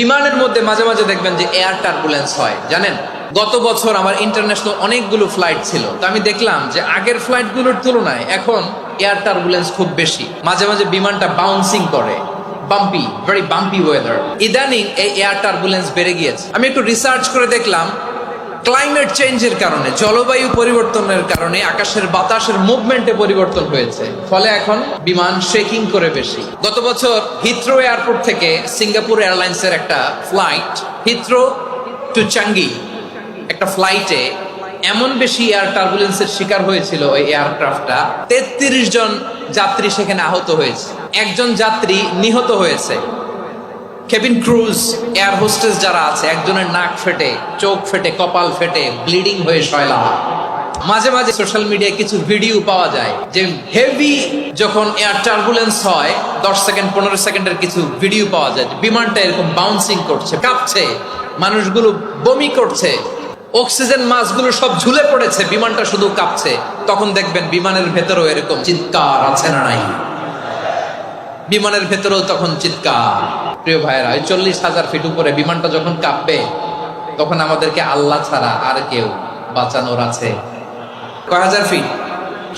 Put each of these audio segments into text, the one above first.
বিমানের মধ্যে মাঝে মাঝে দেখবেন যে এয়ার টার্বুলেন্স হয়, জানেন? গত বছর আমার ইন্টারন্যাশনাল অনেকগুলো ফ্লাইট ছিল, তো আমি দেখলাম যে আগের ফ্লাইটগুলোর তুলনায় এখন এয়ার টার্বুলেন্স খুব বেশি। মাঝে মাঝে বিমানটা বাউন্সিং করে, বাম্পি, ভেরি বাম্পি ওয়েদার। ইদানিং এই এয়ার টার্বুলেন্স বেড়ে গিয়েছে। আমি একটু রিসার্চ করে দেখলাম ক্লাইমেট চেঞ্জের কারণে, জলবায়ু পরিবর্তনের কারণে আকাশের বাতাসের মুভমেন্টে পরিবর্তন হয়েছে, ফলে এখন বিমান শেকিং করে বেশি। গত বছর হিথ্রো এয়ারপোর্ট থেকে সিঙ্গাপুর এয়ারলাইন্সের একটা ফ্লাইট, হিথ্রো টু চাঙ্গি, একটা ফ্লাইটে এমন বেশি এয়ার টার্বুলেন্সের শিকার হয়েছিল ওই এয়ারক্রাফটটা, 33 জন যাত্রী সেখানে আহত হয়েছে, একজন যাত্রী নিহত হয়েছে। কেবিন ক্রুজ, এয়ার হোস্টেস যারা আছে, একজনের নাক ফেটে, চোখ ফেটে, কপাল ফেটে, ব্লিডিং হয়ে শয়লা। মাঝে মাঝে সোশ্যাল মিডিয়ায় কিছু ভিডিও পাওয়া যায় যে হেভি যখন এয়ার টার্বুলেন্স হয়, 10 সেকেন্ড 15 সেকেন্ডের কিছু ভিডিও পাওয়া যায়, বিমানটা এরকম বাউন্সিং করছে, কাঁপছে, মানুষগুলো বমি করছে, অক্সিজেন মাস্কগুলো সব ঝুলে পড়েছে, বিমানটা শুধু কাঁপছে। তখন দেখবেন বিমানের ভেতরেও এরকম চিৎকার আছে না নাই? বিমানের ভেতরেও তখন চিৎকার। প্রিয় ভাইয়েরা, 40,000 ফিট উপরে বিমানটা যখন কাঁপবে, তখন আমাদেরকে আল্লাহ ছাড়া আর কেউ বাঁচানোর আছে? কয় হাজার ফিট?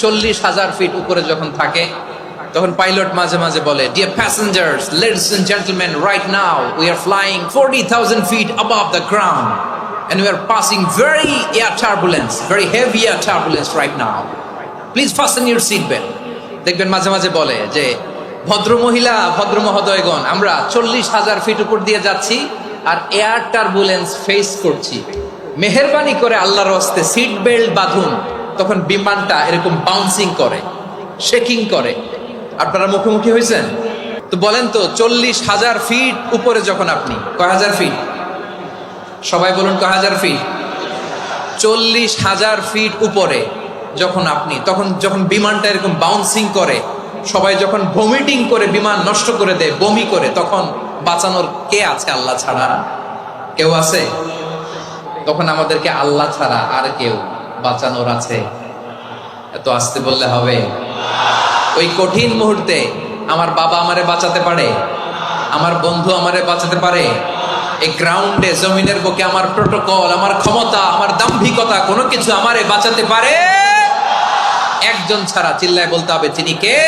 40,000 ফিট উপরে যখন থাকে, তখন পাইলট মাঝে মাঝে বলে, dear passengers, ladies and gentleman, right now we are flying 40,000 feet above the ground and we are passing very heavy air turbulence right now. Please fasten your seat belt. দেখবেন মাঝে মাঝে বলে যে, ভদ্র মহিলা, ভদ্র মহোদয়গণ, আমরা 40,000 ফিট উপর দিয়ে যাচ্ছি আর এয়ার টার্বুলেন্স ফেস করছি, মেহেরবানি করে আল্লাহর হস্তে সিট বেল্ট বাঁধুন। তখন বিমানটা এরকম বাউন্সিং করে, শেকিং করে। আপনারা মুখোমুখি হয়েছেন তো? বলেন তো, 40,000 ফিট উপরে যখন আপনি, কয় হাজার ফিট? সবাই বলুন, কয় হাজার ফিট? 40,000 ফিট উপরে যখন আপনি, তখন যখন বিমানটা এরকম বাউন্সিং করে, সবাই যখন ভমিটিং করে বিমান নষ্ট করে দেয়, বমি করে, তখন বাঁচানোর কে আছে আল্লাহ ছাড়া? কেউ আছে? তখন আমাদেরকে আল্লাহ ছাড়া আর কেউ বাঁচানোর আছে? এত আসতে বললে হবে? ওই কঠিন মুহূর্তে আমার বাবা আমারে বাঁচাতে পারে, আমার বন্ধু আমারে বাঁচাতে পারে। এই গ্রাউন্ডে, জমিনের বুকে আমার প্রোটোকল, আমার ক্ষমতা, আমার দাম্ভিকতা, কোনো কিছু আমারে বাঁচাতে পারে একজন ছাড়া। চিল্লায় বলতে হবে, তিনি কে?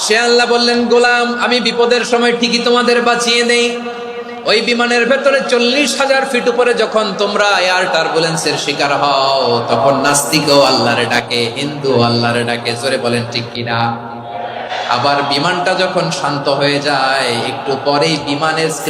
সে আল্লাহ। বললেন, গোলাম, আমি বিপদের সময় ঠিকই তোমাদের বাঁচিয়ে নেই। ওই বিমানের ভেতরে 40,000 ফিট উপরে যখন তোমরা এয়ার টার্বুলেন্সের শিকার হও, তখন নাস্তিকও আল্লাহরে ডাকে, হিন্দু আল্লাহরে ডাকে। জোরে বলেন ঠিক কিনা? আবার বিমানটা যখন শান্ত হয়ে যায়, একটু পরেই বিমানের